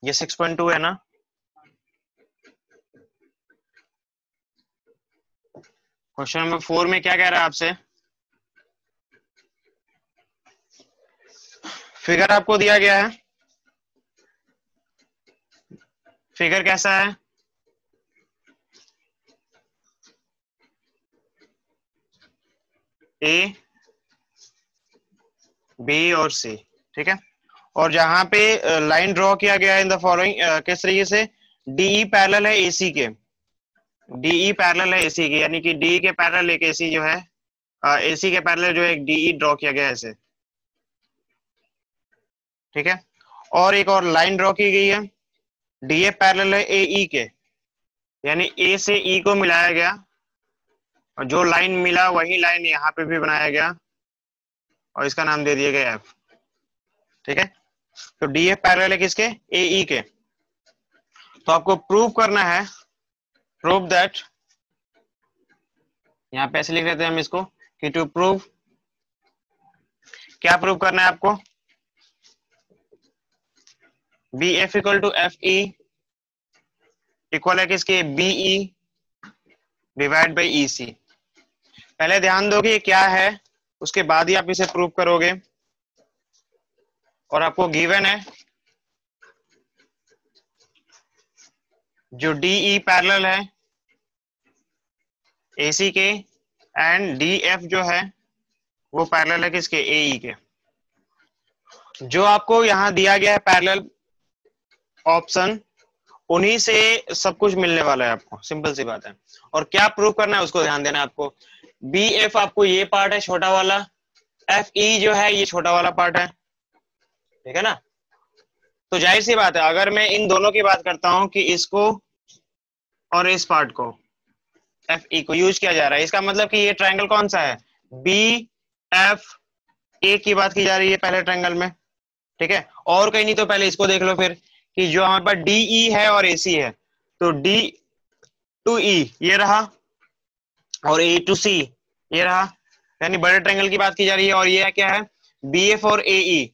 ये 6.2 है ना। क्वेश्चन नंबर 4 में क्या कह रहा है आपसे, फिगर आपको दिया गया है, फिगर कैसा है, ए बी और सी, ठीक है। और जहां पे लाइन ड्रॉ किया गया है इन द फॉलोइंग, किस तरीके से, डीई पैरेलल है एसी के, डीई पैरेलल है एसी के, यानी कि डी के पैरेलल एक एसी जो है, एसी के पैरेलल जो है एक डीई ड्रॉ किया गया है ऐसे, ठीक है। और एक और लाइन ड्रॉ की गई है, डीए पैरेलल है एई के, यानी ए से ई को मिलाया गया, और जो लाइन मिला वही लाइन यहाँ पे भी बनाया गया, और इसका नाम दे दिया गया एफ, ठीक है। तो डीए पैरेलल है किसके, एई के। तो आपको प्रूव करना है, प्रूव दैट, यहाँ पे ऐसे लिख देते हैं हम इसको कि टू प्रूव, क्या प्रूव करना है आपको, B F equal to F E equal है किसके, BE divide by E C. पहले ध्यान दो कि ये क्या है, उसके बाद ही आप इसे प्रूव करोगे। और आपको गिवन है जो डीई पैरेलल है एसी के, एंड डी एफ जो है वो पैरेलल है किसके, एई के। जो आपको यहां दिया गया है पैरेलल ऑप्शन, उन्हीं से सब कुछ मिलने वाला है आपको, सिंपल सी बात है। और क्या प्रूव करना है उसको ध्यान देना है आपको। बी एफ आपको ये पार्ट है छोटा वाला, एफ ई जो है ये छोटा वाला पार्ट है, ठीक है ना। तो जाहिर सी बात है, अगर मैं इन दोनों की बात करता हूं कि इसको और इस पार्ट को, एफ ई को यूज किया जा रहा है, इसका मतलब कि ये ट्रायंगल कौन सा है, बी एफ ए की बात की जा रही है पहले ट्रायंगल में, ठीक है। और कहीं नहीं तो पहले इसको देख लो फिर, कि जो हमारे पास डीई है और एसी है, तो डी टू ई ये रहा, और ए टू सी ये रहा, यानी बड़े ट्रायंगल की बात की जा रही है। और ये क्या है, बी एफ और एई,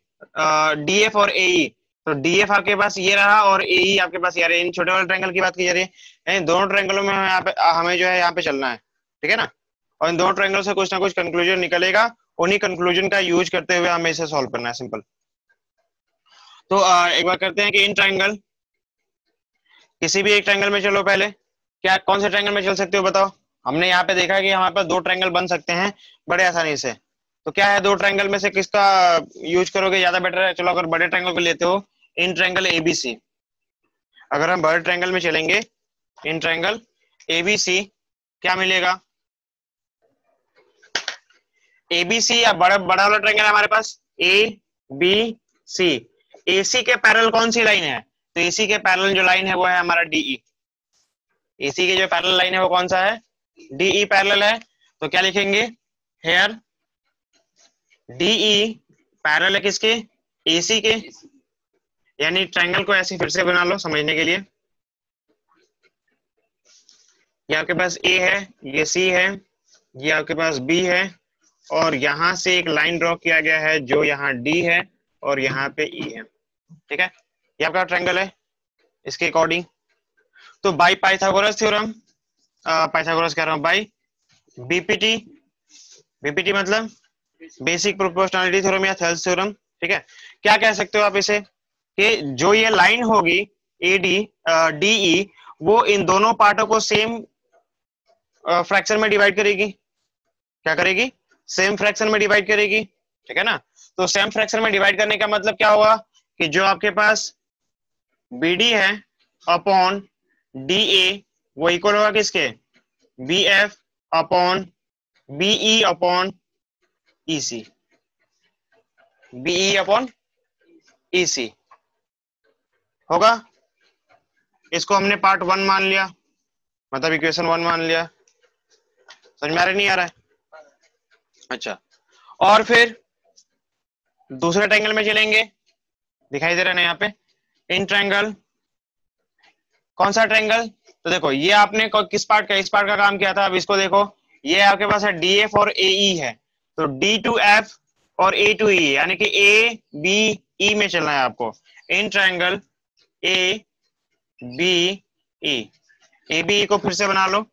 डी एफ और एई, तो डी एफ आपके पास ये रहा और एई आपके पास ये रहा, इन छोटे वाले ट्रायंगल की बात की जा रही है। यानी दोनों ट्रायंगलों में हमें जो है यहाँ पे चलना है, ठीक है ना। और इन दोनों ट्रायंगल से कुछ ना कुछ कंक्लूजन निकलेगा, उन्हीं कंक्लूजन का यूज करते हुए हमें इसे सॉल्व करना है, सिंपल। तो एक बार करते हैं कि इन ट्रायंगल, किसी भी एक ट्रायंगल में चलो पहले, क्या कौन से ट्रायंगल में चल सकते हो बताओ। हमने यहाँ पे देखा कि हमारे पास दो ट्रायंगल बन सकते हैं बड़े आसानी से। तो क्या है, दो ट्रायंगल में से किसका यूज करोगे ज्यादा बेटर है। चलो अगर बड़े ट्रायंगल को लेते हो, इन ट्रायंगल एबीसी, अगर हम बड़े ट्रायंगल में चलेंगे, इन ट्रायंगल एबीसी, क्या मिलेगा, एबीसी या बड़ा वाला ट्रायंगल है हमारे पास ए बी सी, एसी के पैरेलल कौन सी लाइन है, तो एसी के पैरेलल जो लाइन है वो है हमारा डीई, एसी के जो पैरेलल लाइन है वो कौन सा है, डीई पैरेलल है। तो क्या लिखेंगे, हेयर डीई पैरेलल है किसके, एसी के। यानी ट्रायंगल को ऐसे फिर से बना लो समझने के लिए, ये आपके पास ए है, ये सी है, ये आपके पास बी है, और यहां से एक लाइन ड्रॉ किया गया है जो यहाँ डी है और यहाँ पे ई है, ठीक है। ये आपका ट्रायंगल है इसके अकॉर्डिंग। तो बाय पाइथागोरस थ्योरम, पाइथागोरस कह रहा हूं, बाय बीपीटी, बीपीटी मतलब बेसिक प्रोपोर्शनलिटी थ्योरम या थेल्स थ्योरम, ठीक है। क्या कह सकते हो आप इसे, कि जो ये लाइन होगी एडी डीई, वो इन दोनों पार्टों को सेम फ्रैक्शन में डिवाइड करेगी, क्या करेगी, सेम फ्रैक्शन में डिवाइड करेगी, ठीक है ना। तो सेम फ्रैक्शन में डिवाइड करने का मतलब क्या होगा, कि जो आपके पास बीडी है अपॉन डी ए, वो इक्वल होगा किसके, B F upon BE upon EC, BE upon EC होगा। इसको हमने पार्ट 1 मान लिया, मतलब इक्वेशन 1 मान लिया, समझ में आ रहा नहीं आ रहा है। अच्छा, और फिर दूसरे ट्रायंगल में चलेंगे, दिखाई दे रहा है ना यहाँ पे, इन ट्रायंगल, कौन सा ट्रायंगल, तो देखो ये आपने किस पार्ट का, इस पार्ट का काम किया था। अब इसको देखो, ये आपके पास है डी एफ और ए ई है, तो डी टू एफ और ए टू ई, यानी कि ए बी ई में चलना है आपको। In triangle A B E, A B E को फिर से बना लो।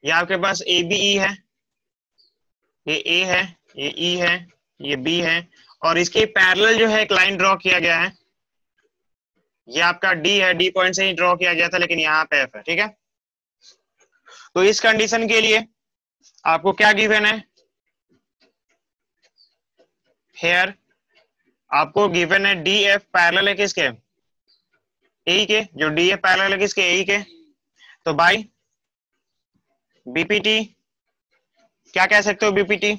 ये आपके पास ए बी ई है, ये ए है, ये ई है, ये बी है, और इसके पैरेलल जो है एक लाइन ड्रॉ किया गया है, ये आपका डी है, डी पॉइंट से ही ड्रॉ किया गया था, लेकिन यहाँ पे एफ है। ठीक है, तो इस कंडीशन के लिए आपको क्या गिवन है, हेयर आपको गिवन है डी एफ पैरेलल है किसके, ए के, जो डी एफ पैरेलल है किसके, ए के, तो बाई बीपीटी, क्या कह सकते हो बीपीटी,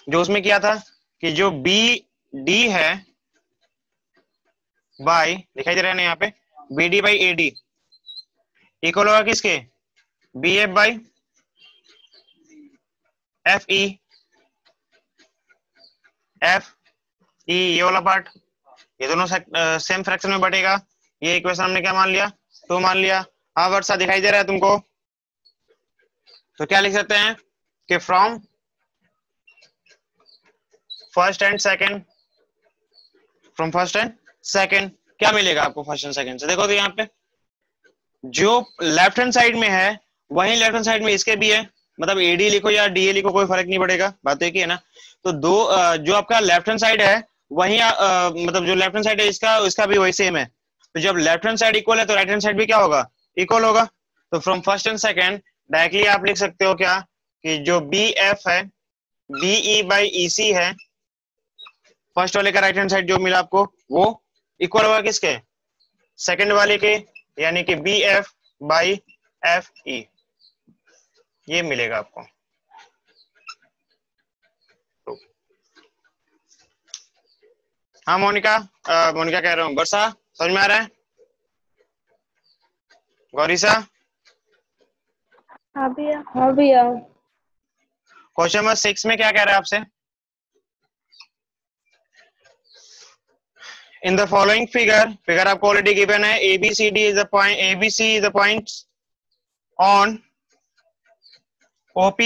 जो उसमें किया था कि जो बी डी है बाई, दिखाई दे रहा है ना यहाँ पे, B D by A D equal होगा किसके, B F by F E, F E ये वाला पार्ट, ये दोनों सेम फ्रैक्शन में बटेगा। ये इक्वेशन हमने क्या मान लिया, 2 मान लिया। हाँ वर्षा दिखाई दे रहा है तुमको, तो क्या लिख सकते हैं कि from first and second, from first and second क्या मिलेगा आपको फर्स्ट एंड सेकंड से, देखो तो यहाँ पे जो लेफ्ट हैंड साइड में है वही लेफ्ट हैंड साइड में इसके भी है, मतलब एडी लिखो या डी लिखो कोई फर्क नहीं पड़ेगा, बात एक ही है ना। तो दो जो आपका लेफ्ट हैंड साइड है वही मतलब जो लेफ्ट हैंड साइड है इसका भी वही सेम है, तो जब लेफ्ट हैंड साइड इक्वल है तो राइट हैंड साइड भी क्या होगा, इक्वल होगा। तो from first and second directly आप लिख सकते हो क्या कि जो बी एफ है बी ई बाई ई सी है, फर्स्ट वाले का राइट हैंड साइड जो मिला आपको वो इक्वल होगा किसके, सेकंड वाले के, यानी कि B F by F E, ये मिलेगा आपको। हाँ मोनिका, मोनिका कह रहा हूँ, वर्षा समझ में आ रहा है, गौरीसा, हाँ भैया, हाँ भैया। क्वेश्चन नंबर 6 में क्या कह रहा है आपसे, इन द फॉलोइंग फिगर आपको ऑलरेडी गिवन है, ABCD is the point, ABC is the points on OP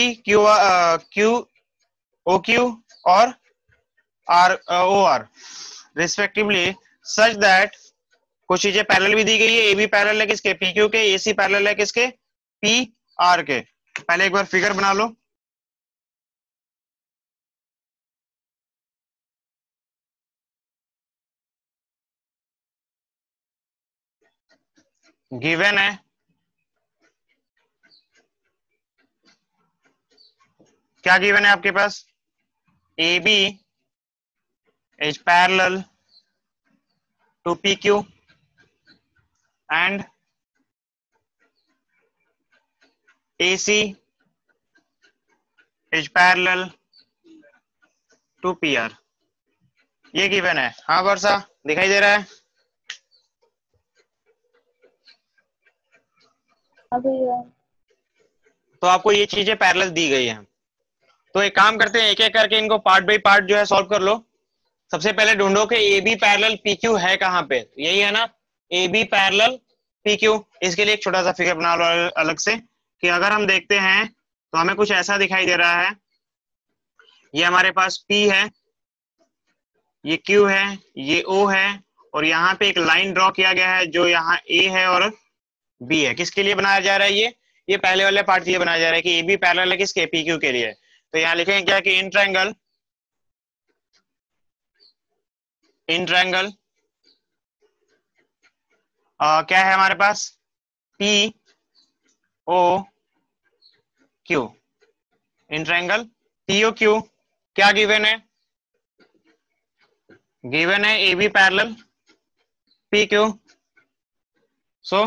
OQ और OR रिस्पेक्टिवली सच दैट, कुछ चीजें पैरेलल भी दी गई है, AB पैरेलल है किसके, PQ के, AC पैरेलल है किसके, PR के। पहले एक बार फिगर बना लो, गिवन है क्या गिवन है आपके पास, AB is parallel to PQ and AC is parallel to PR, ये गिवन है। हाँ वर्षा दिखाई दे रहा है, हाँ भैया। तो आपको ये चीजें पैरेलल दी गई हैं, तो एक काम करते हैं एक एक करके इनको पार्ट बाय पार्ट जो है सॉल्व कर लो। सबसे पहले ढूंढो कि AB पैरेलल PQ है कहाँ पे, तो यही है ना AB पैरेलल PQ। इसके लिए एक छोटा सा फिगर बना लो अलग से, कि अगर हम देखते हैं तो हमें कुछ ऐसा दिखाई दे रहा है, ये हमारे पास P है, ये Q है, ये O है, और यहाँ पे एक लाइन ड्रॉ किया गया है जो यहाँ A है और B है। किसके लिए बनाया जा रहा है, ये पहले वाले पार्ट के लिए बनाया जा रहा है कि AB पैरेलल है किसके, PQ के लिए। तो यहाँ लिखेंगे क्या कि इन ट्रायंगल क्या है हमारे पास, POQ, इन ट्रायंगल POQ क्या गिवन है, गिवन है AB parallel PQ। So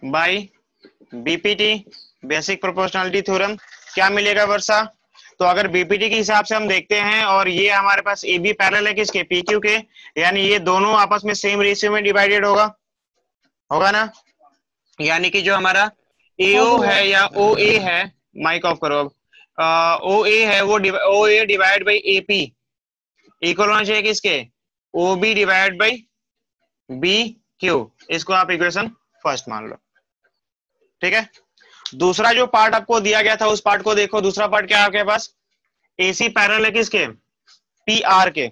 by BPT basic proportionality theorem क्या मिलेगा वर्षा, तो अगर BPT के हिसाब से हम देखते हैं और ये हमारे पास AB पैरेलल है किसके, PQ के, यानी ये दोनों आपस में सेम रेशियो में डिवाइडेड होगा ना, यानी कि जो हमारा AO है या OA है, माइक ऑफ करो अब, OA है वो OA divide by AP equal होना चाहिए किसके, OB डिवाइड बाई BQ। इसको आप इक्वेशन फर्स्ट मान लो, ठीक है। दूसरा जो पार्ट आपको दिया गया था उस पार्ट को देखो, दूसरा पार्ट क्या है आपके पास, AC पैरेलल है किसके, PR के,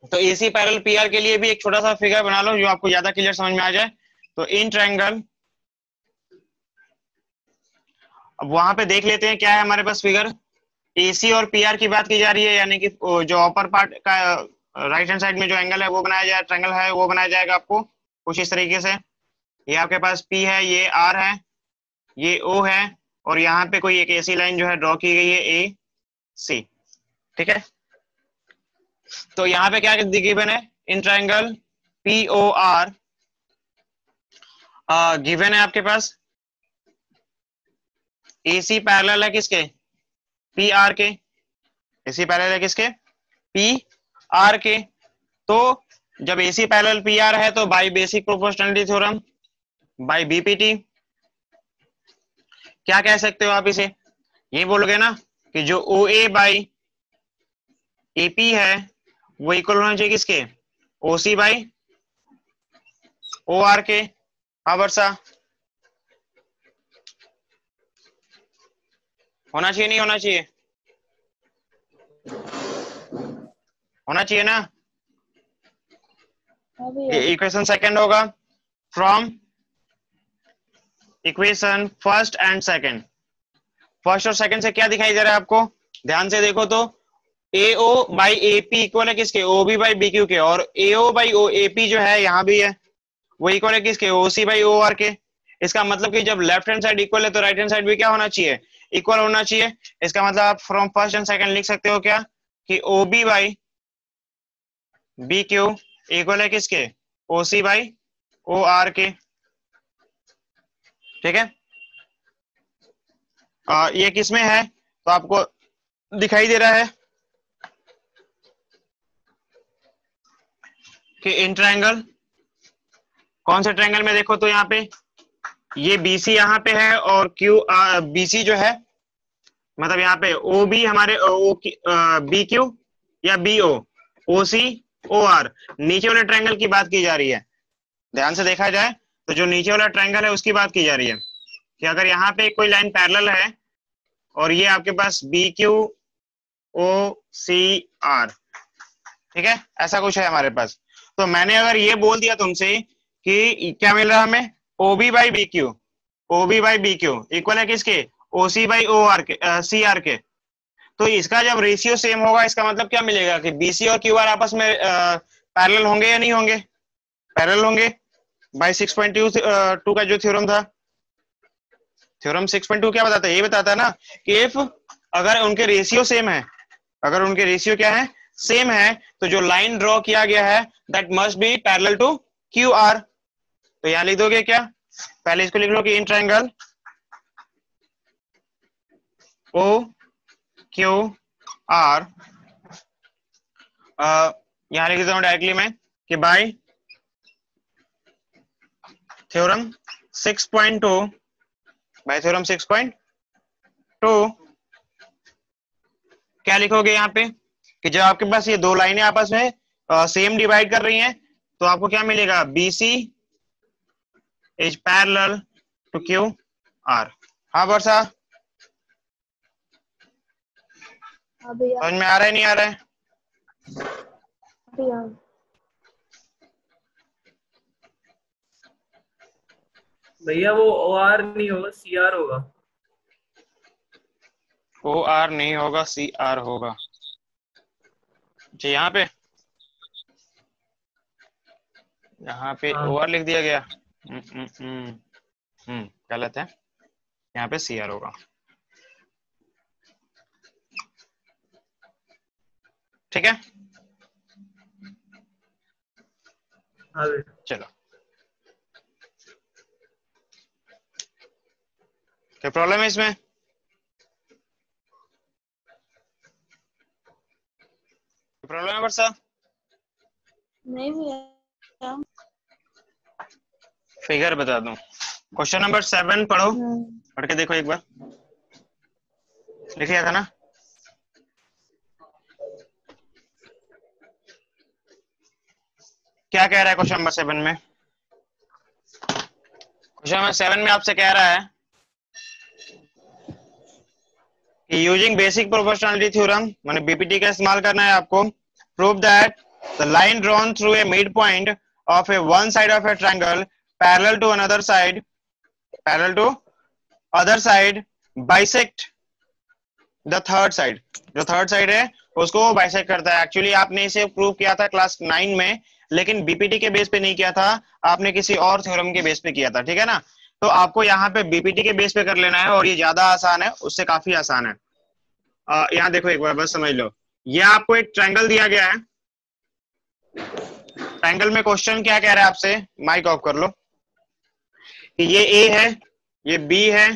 तो AC पैरेलल PR के लिए भी एक छोटा सा फिगर बना लो जो आपको ज्यादा क्लियर समझ में आ जाए। तो इन ट्रायंगल, अब वहां पे देख लेते हैं क्या है हमारे पास फिगर। AC और PR की बात की जा रही है, यानी कि जो अपर पार्ट का राइट हैंड साइड में जो एंगल है वो बनाया जाए, ट्रायंगल है वो बनाया जाएगा आपको कुछ इस तरीके से। ये आपके पास P है, ये R है, ये O है, और यहाँ पे कोई एक AC लाइन जो है ड्रॉ की गई है AC। ठीक है, तो यहाँ पे क्या गिवन है, इन ट्रायंगल POR गिवन है आपके पास AC पैरेलल है किसके, PR के। AC पैरेलल है किसके, PR के। तो जब AC पैरेलल PR है तो by basic proportionality theorem, by BPT क्या कह सकते हो आप इसे, ये बोलोगे ना कि जो OA बाई AP है वो इक्वल होना चाहिए किसके, OC बाई OR के। हाँ वर्षा, होना चाहिए नहीं होना चाहिए, होना चाहिए ना। हाँ भैया। इक्वेशन सेकंड होगा from equation first and second. First और सेकंड से क्या दिखाई दे रहा है आपको, ध्यान से देखो तो AO बाई AP इक्वल है किसके, OB बाई BQ के, और AO बाई AP जो है यहाँ भी है वो इक्वल है किसके, OC बाई OR के। इसका मतलब कि जब लेफ्ट हैंड साइड इक्वल है तो राइट हैंड साइड भी क्या होना चाहिए, इक्वल होना चाहिए। इसका मतलब आप फ्रॉम फर्स्ट एंड सेकंड लिख सकते हो क्या कि OB बाई BQ इक्वल है किसके, OC बाई OR के। ठीक है, ये किसमें है तो आपको दिखाई दे रहा है कि इन ट्रायंगल, कौन से ट्रायंगल में देखो तो यहाँ पे ये BC यहाँ पे है और BC जो है मतलब यहाँ पे OB हमारे BQ या BO, OC OR, नीचे वाले ट्रायंगल की बात की जा रही है। ध्यान से देखा जाए तो जो नीचे वाला ट्रायंगल है उसकी बात की जा रही है कि अगर यहाँ पे कोई लाइन पैरेलल है और ये आपके पास BQ OCR, ठीक है, ऐसा कुछ है हमारे पास। तो मैंने अगर ये बोल दिया तुमसे कि क्या मिल रहा है हमें, OB by BQ, OB by BQ equal है किसके, OC बाई OR के, CR के। तो इसका जब रेशियो सेम होगा इसका मतलब क्या मिलेगा कि BC और QR आपस में पैरेलल होंगे या नहीं होंगे, पैरेलल होंगे। बाय 6.2 का जो थ्योरम था, थ्योरम 6.2 क्या बताता है, ये बताता है ना कि इफ अगर उनके रेशियो सेम है, अगर उनके रेशियो क्या है, सेम है, तो जो लाइन ड्रॉ किया गया है that must be parallel to QR। तो यहां लिख दोगे क्या, पहले इसको लिख लो कि इन ट्रायंगल OQR, यहां लिख देता हूं डायरेक्टली मैं कि बाय थ्योरम 6.2, बाय थ्योरम 6.2 क्या लिखोगे यहाँ पे कि जब आपके पास ये दो लाइनें आपस में सेम डिवाइड कर रही हैं तो आपको क्या मिलेगा, BC is parallel to QR। हाँ वर्षा, हाँ भैया। समझ में आ रहा है नहीं आ रहा है, भैया भैया वो OR नहीं होगा, CR होगा। OR नहीं होगा, CR होगा जी। यहाँ पे हाँ। OR लिख दिया गया, गलत है, यहाँ पे CR होगा। ठीक है, हाँ भैया। चलो क्या प्रॉब्लम है इसमें, प्रॉब्लम है वर्षा, नहीं भैया। फिगर बता दूं, क्वेश्चन नंबर 7 पढ़ो, पढ़ के देखो एक बार, लिखिया था ना, क्या कह रहा है क्वेश्चन नंबर 7 में, क्वेश्चन नंबर 7 में आपसे कह रहा है कि यूजिंग बेसिक प्रोपोर्शनलिटी थ्योरम, माने BPT का इस्तेमाल करना है आपको, prove that The line drawn through a midpoint of a one side of a triangle parallel to another side, parallel to other side, bisect the third side. जो third side है उसको वो बाइसेक्ट करता है. एक्चुअली आपने इसे prove किया था क्लास 9 में, लेकिन बीपीटी के बेस पे नहीं किया था, आपने किसी और थ्योरम के बेस पे किया था. ठीक है ना. तो आपको यहाँ पे बीपीटी के बेस पे कर लेना है और ये ज्यादा आसान है, उससे काफी आसान है. यहाँ देखो एक बार बस समझ लो. ये आपको एक ट्रायंगल दिया गया है. ट्रायंगल में क्वेश्चन क्या कह रहा है आपसे, माइक ऑफ कर लो, कि ये ए है, ये बी है,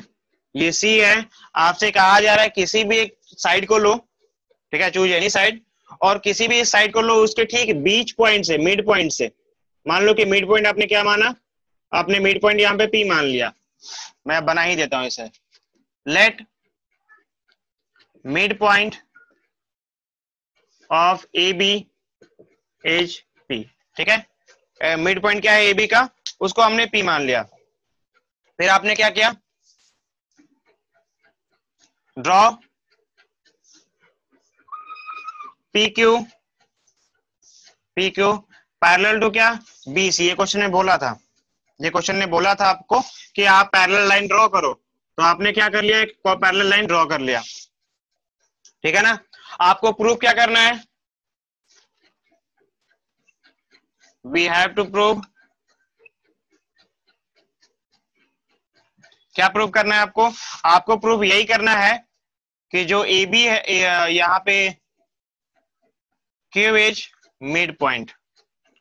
ये सी है. आपसे कहा जा रहा है किसी भी एक साइड को लो. ठीक है, चूज एनी साइड, और किसी भी साइड को लो उसके ठीक बीच पॉइंट से, मिड पॉइंट से. मान लो कि मिड पॉइंट आपने क्या माना, आपने मिड पॉइंट यहाँ पे पी मान लिया. मैं बना ही देता हूं इसे. Let midpoint of A B is P. ठीक है, मिड पॉइंट क्या है ए बी का, उसको हमने पी मान लिया. फिर आपने क्या किया, draw P Q parallel to क्या, बी सी. ये क्वेश्चन ने बोला था, ये क्वेश्चन ने बोला था आपको कि आप पैरेलल लाइन ड्रॉ करो, तो आपने क्या कर लिया, एक पैरेलल लाइन ड्रॉ कर लिया. ठीक है ना. आपको प्रूफ क्या करना है, वी हैव टू प्रूव, क्या प्रूव करना है आपको, आपको प्रूफ यही करना है कि जो ए बी है यहाँ पे Q is mid point,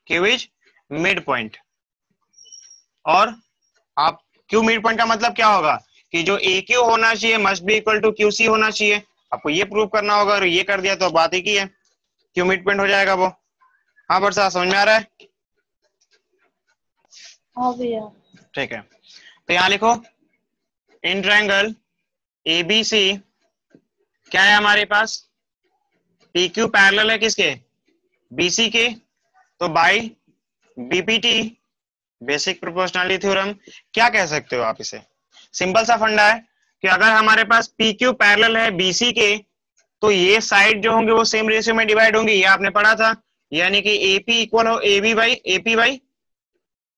Q is mid point. और आप Q मिड पॉइंट का मतलब क्या होगा कि जो AQ होना चाहिए must be equal to QC होना चाहिए. आपको ये प्रूव करना होगा, और ये कर दिया तो बात ही की है, Q मिड पॉइंट हो जाएगा वो. हाँ बरसा, समझ में आ रहा है. हाँ भैया. ठीक है, तो यहाँ लिखो इन ट्रायंगल ABC क्या है हमारे पास, PQ पैरेलल है किसके, BC के, तो by BPT basic proportionality theorem क्या कह सकते हो आप इसे. सिंपल सा फंडा है कि अगर हमारे पास PQ पैरेलल है BC के, तो ये साइड जो होंगे वो सेम रेशियो में डिवाइड होंगे. ये आपने पढ़ा था, यानी कि AP इक्वल हो AB by AP by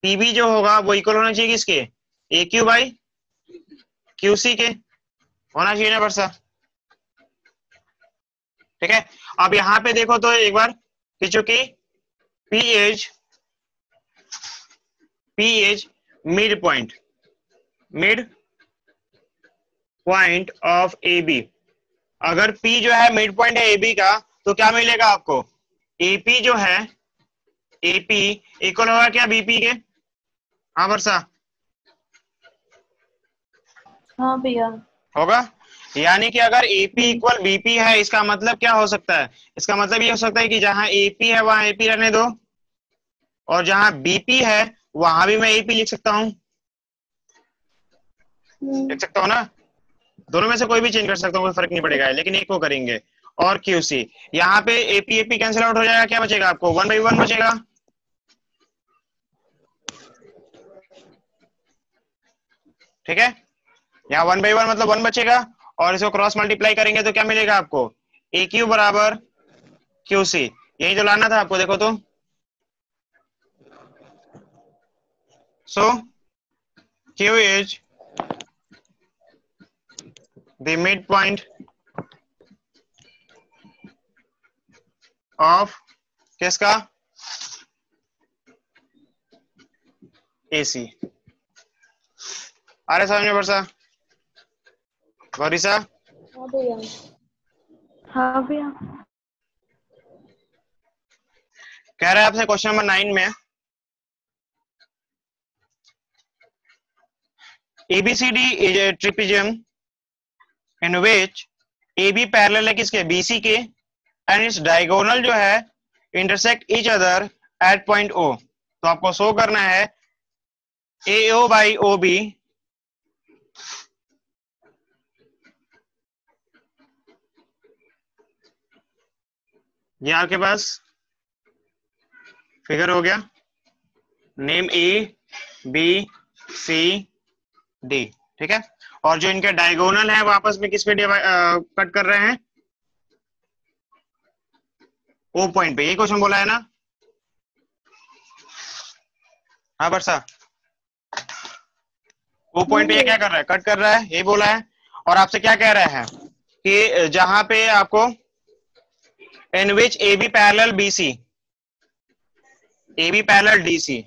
PB जो होगा वो इक्वल होना चाहिए किसके, AQ बाई QC के होना चाहिए ना बरसा. ठीक है. अब यहाँ पे देखो तो एक बार कि चूंकि P is mid point of AB. अगर P जो है मिड पॉइंट है AB का, तो क्या मिलेगा आपको, AP जो है AP इक्वल होगा क्या BP के. हाँ वर्षा. हाँ भैया. होगा. यानी कि अगर AP इक्वल BP है, इसका मतलब क्या हो सकता है, इसका मतलब ये हो सकता है कि जहां AP है वहां AP रहने दो, और जहां BP है वहां भी मैं AP लिख सकता हूं. लिख सकता हूं ना, दोनों में से कोई भी चेंज कर सकता हूं, कोई फर्क नहीं पड़ेगा, लेकिन एक को करेंगे. और QC यहाँ पे AP कैंसिल आउट हो जाएगा, क्या बचेगा आपको, 1/1 बचेगा. ठीक है, यहाँ 1/1 मतलब 1 बचेगा, और इसको क्रॉस मल्टीप्लाई करेंगे तो क्या मिलेगा आपको, AQ बराबर QC. यही तो लाना था आपको. देखो तो, सो Q is the mid point of किसका, AC. अरे समझ में वर्षा, वरिसा. हाँ भैया. हाँ भैया. कह रहा है आपसे क्वेश्चन नंबर 9 में, ABCD is a trapezium in which AB parallel है किसके, BC के, एंड इट्स डायगोनल जो है intersect each other at point O. तो आपको शो करना है AO बाई OB ये आपके पास फिगर हो गया, नेम ABCD. ठीक है, और जो इनके डायगोनल है वो आपस में किस पे कट कर रहे हैं, O पॉइंट पे. ये क्वेश्चन बोला है ना, हाँ वर्षा, वो पॉइंट पे ये क्या कर रहा है, कट कर रहा है, ये बोला है। और आपसे क्या कह रहा है कि जहां पे आपको in which A B parallel B C, A B parallel D C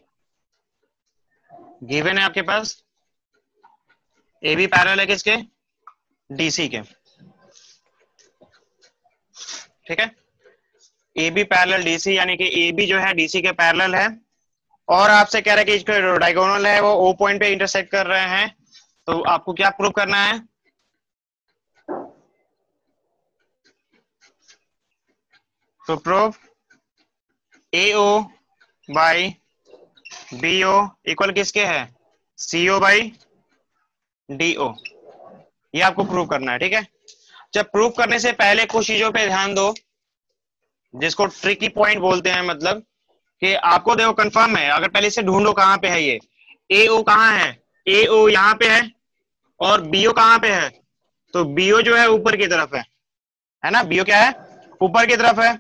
given है आपके पास, ए बी पैरेलल है किसके, डीसी के, ठीक है। ए बी पैरेलल डीसी यानी कि ए बी जो है डीसी के पैरेलल है, और आपसे कह रहा है कि इसका डायगोनल है वो ओ पॉइंट पे इंटरसेक्ट कर रहे हैं। तो आपको क्या प्रूव करना है, तो prove AO by BO equal किसके है, CO बाई DO, ये आपको प्रूव करना है, ठीक है। जब प्रूव करने से पहले कुछ चीजों पे ध्यान दो जिसको ट्रिकी पॉइंट बोलते हैं, मतलब कि आपको देखो कंफर्म है, अगर पहले से ढूंढो कहां पे है ये, AO कहां है, AO यहां पे है और BO कहां पे है, तो BO जो है ऊपर की तरफ है ना, BO क्या है, ऊपर की तरफ है।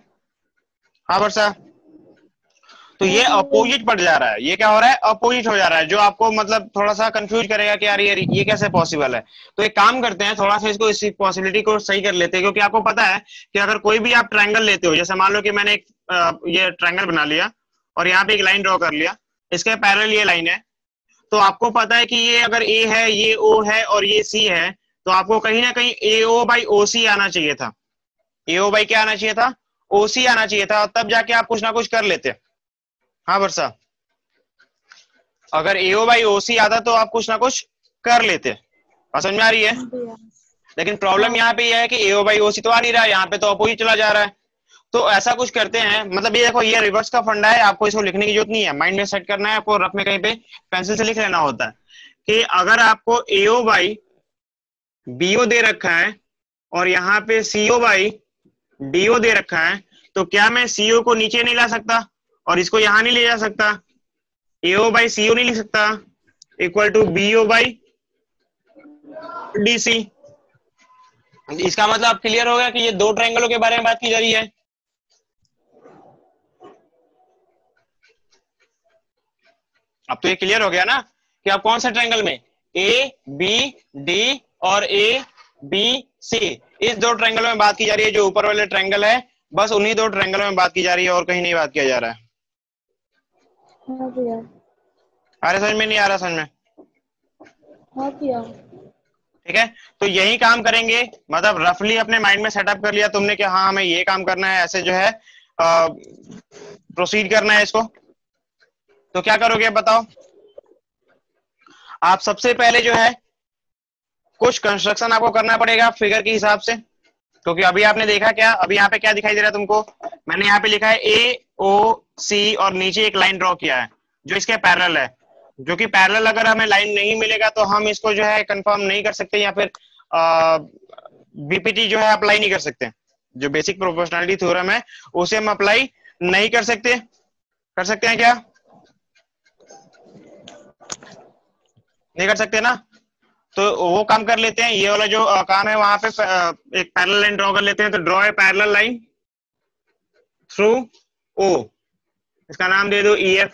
हाँ वर्षा, तो ये अपोजिट पड़ जा रहा है, ये क्या हो रहा है, अपोजिट हो जा रहा है, जो आपको मतलब थोड़ा सा कंफ्यूज करेगा कि यार ये कैसे पॉसिबल है। तो एक काम करते हैं, थोड़ा सा इसको, इस पॉसिबिलिटी को सही कर लेते हैं, क्योंकि आपको पता है कि अगर कोई भी आप ट्रायंगल लेते हो, जैसे मान लो कि मैंने एक ये ट्रायंगल बना लिया और यहाँ पे एक लाइन ड्रॉ कर लिया, इसके पैरेलल ये लाइन है, तो आपको पता है कि ये अगर A है, ये O है और ये C है, तो आपको कहीं ना कहीं AO बाई OC आना चाहिए था, AO बाई क्या आना चाहिए था, OC आना चाहिए था, तब जाके आप कुछ ना कुछ कर लेते। हाँ वर्षा, अगर AO बाई OC आता तो आप कुछ ना कुछ कर लेते, समझ में आ रही है। लेकिन प्रॉब्लम यहाँ पे यह है कि AO बाई OC तो आ नहीं रहा है, यहाँ पे तो अपोजिट चला जा रहा है। तो ऐसा कुछ करते हैं, मतलब ये देखो, ये रिवर्स का फंडा है, आपको इसको लिखने की जरूरत नहीं है, माइंड में सेट करना है, आपको रफ में कहीं पे पेंसिल से लिख लेना होता है कि अगर आपको AO बाई BO दे रखा है और यहाँ पे CO बाई DO दे रखा है, तो क्या मैं CO को नीचे नहीं ला सकता और इसको यहां नहीं ले जा सकता, AO बाई CO नहीं लिख सकता, equal to BO by DC। इसका मतलब आप क्लियर हो गया कि ये दो ट्रायंगलों के बारे में बात की जा रही है। अब तो ये क्लियर हो गया ना कि आप कौन से ट्रायंगल में, ABD और ABC, इस दो ट्रायंगल में बात की जा रही है, जो ऊपर वाले ट्रायंगल है, बस उन्हीं दो ट्रायंगलों में बात की जा रही है और कहीं नहीं बात किया जा रहा है। हाँ भैया। अरे समझ में नहीं आ रहा, समझ में, हाँ भैया। ठीक है। तो यही काम करेंगे, मतलब रफली अपने माइंड में सेटअप कर लिया तुमने कि हाँ हमें ये काम करना है, ऐसे जो है प्रोसीड करना है इसको। तो क्या करोगे बताओ, आप सबसे पहले जो है कुछ कंस्ट्रक्शन आपको करना पड़ेगा फिगर के हिसाब से, क्योंकि अभी आपने देखा क्या, अभी यहाँ पे क्या दिखाई दे रहा है तुमको, मैंने यहाँ पे लिखा है AOC और नीचे एक लाइन ड्रॉ किया है जो इसके पैरेलल है, जो कि पैरेलल अगर हमें लाइन नहीं मिलेगा तो हम इसको जो है कंफर्म नहीं कर सकते, या फिर BPT जो है अप्लाई नहीं कर सकते, जो बेसिक प्रोपोर्शनलिटी थ्योरम है उसे हम अप्लाई नहीं कर सकते। कर सकते हैं क्या, नहीं कर सकते ना, तो वो काम कर लेते हैं, ये वाला जो काम है वहां पे एक पैरेलल लाइन ड्रॉ कर लेते हैं। तो draw a parallel line through O, इसका नाम दे दो EF,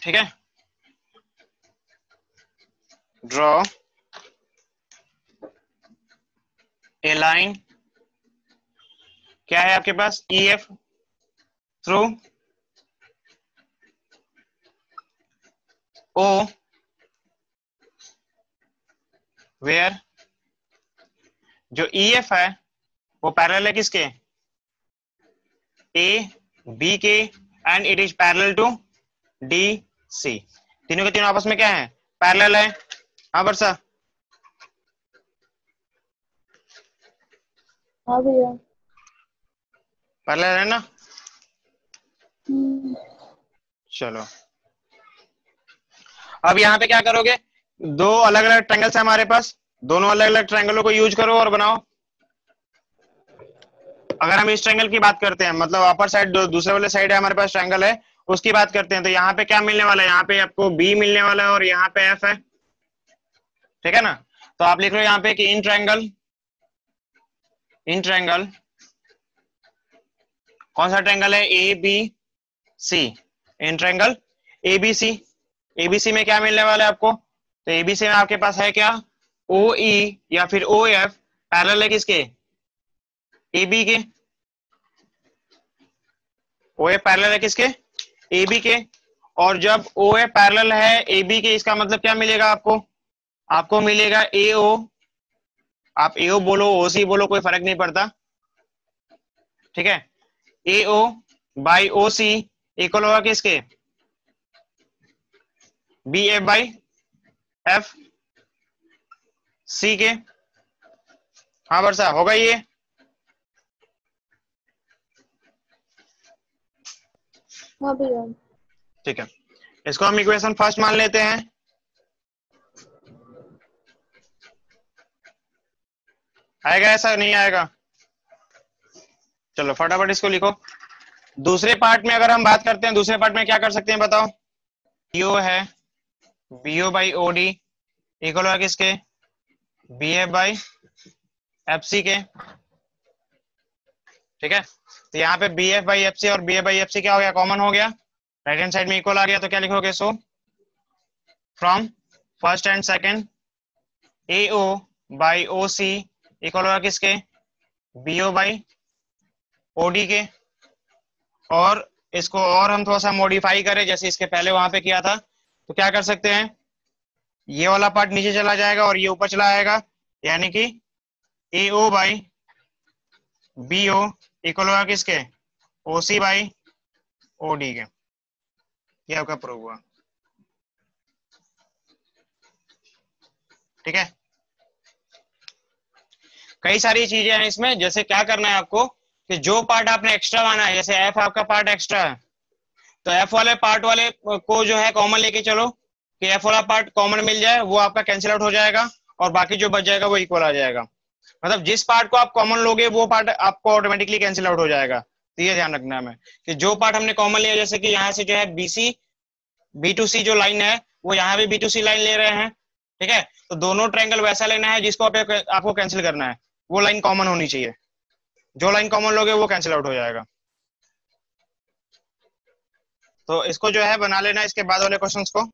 ठीक है। ड्रॉ ए लाइन, क्या है आपके पास, EF थ्रू O, वेयर जो EF है वो पैरेलल है किसके, AB के, and it is parallel to DC। तीनों के तीनों आपस में क्या है, पैरेलल है। हाँ वर्षा, हाँ भैया। पैरेलल है ना, चलो अब यहाँ पे क्या करोगे, दो अलग अलग ट्रायंगल्स है हमारे पास, दोनों अलग अलग ट्रायंगलों को यूज करो और बनाओ। अगर हम इस ट्रायंगल की बात करते हैं, मतलब अपर साइड दूसरे वाले साइड है हमारे पास ट्रायंगल है, उसकी बात करते हैं, तो यहाँ पे क्या मिलने वाला है, यहाँ पे आपको B मिलने वाला है और यहाँ पे F है, ठीक है ना। तो आप लिख लो यहाँ पे कि इन ट्रायंगल कौन सा ट्रायंगल है, AB C in triangle ABC. ABC में क्या मिलने वाला है आपको? तो एबीसी में आपके पास है क्या? ओ ई या फिर ओ एफ पैरेलल है किसके? एबी के। ओ एफ पैरेलल है किसके? एबी के। और जब ओ एफ पैरेलल है एबी के, इसका मतलब क्या मिलेगा आपको? आपको मिलेगा एओ। आप एओ बोलो ओसी बोलो कोई फर्क नहीं पड़ता, ठीक है। एओ बाई ओ सी इक्वल होगा किसके? B F by F C के। हाँ वर्षा होगा ये? हाँ भैया। ठीक है, इसको हम इक्वेशन फर्स्ट मान लेते हैं। आएगा ऐसा? नहीं आएगा? चलो फटाफट इसको लिखो। दूसरे पार्ट में अगर हम बात करते हैं, दूसरे पार्ट में क्या कर सकते हैं बताओ? बीओ है, BO by O D equal होगा किसके? B F by F C के, ठीक है। तो यहाँ पे B F by F C और B F by F C क्या हो गया? कॉमन हो गया, राइट हैंड साइड में इक्वल आ गया। तो क्या लिखोगे? So from first and second A O by O C equal होगा किसके? B O by O D के। और इसको और हम थोड़ा सा मॉडिफाई करें जैसे इसके पहले वहां पे किया था, तो क्या कर सकते हैं? ये वाला पार्ट नीचे चला जाएगा और ये ऊपर चला आएगा, यानी कि ए O by B O equal होगा किसके? ओ सी बाई ओ डी के। ये आपका प्रूव हुआ, ठीक है। कई सारी चीजें हैं इसमें, जैसे क्या करना है आपको कि जो पार्ट आपने एक्स्ट्रा माना है, जैसे एफ आपका पार्ट एक्स्ट्रा है, तो एफ वाले पार्ट वाले को जो है कॉमन लेके चलो कि एफ वाला पार्ट कॉमन मिल जाए, वो आपका कैंसिल आउट हो जाएगा और बाकी जो बच जाएगा वो इक्वल आ जाएगा। मतलब जिस पार्ट को आप कॉमन लोगे वो पार्ट आपको ऑटोमेटिकली कैंसिल आउट हो जाएगा। तो ये ध्यान रखना है हमें कि जो पार्ट हमने कॉमन लिया, जैसे कि यहाँ से जो है बीसी बी टू सी जो लाइन है वो यहाँ भी बी टू सी लाइन ले रहे हैं, ठीक है। तो दोनों ट्रायंगल वैसा लेना है जिसको आपको कैंसिल करना है, वो लाइन कॉमन होनी चाहिए। जो लाइन कॉमन लोगे वो कैंसिल आउट हो जाएगा। तो इसको जो है बना लेना इसके बाद वाले क्वेश्चंस को।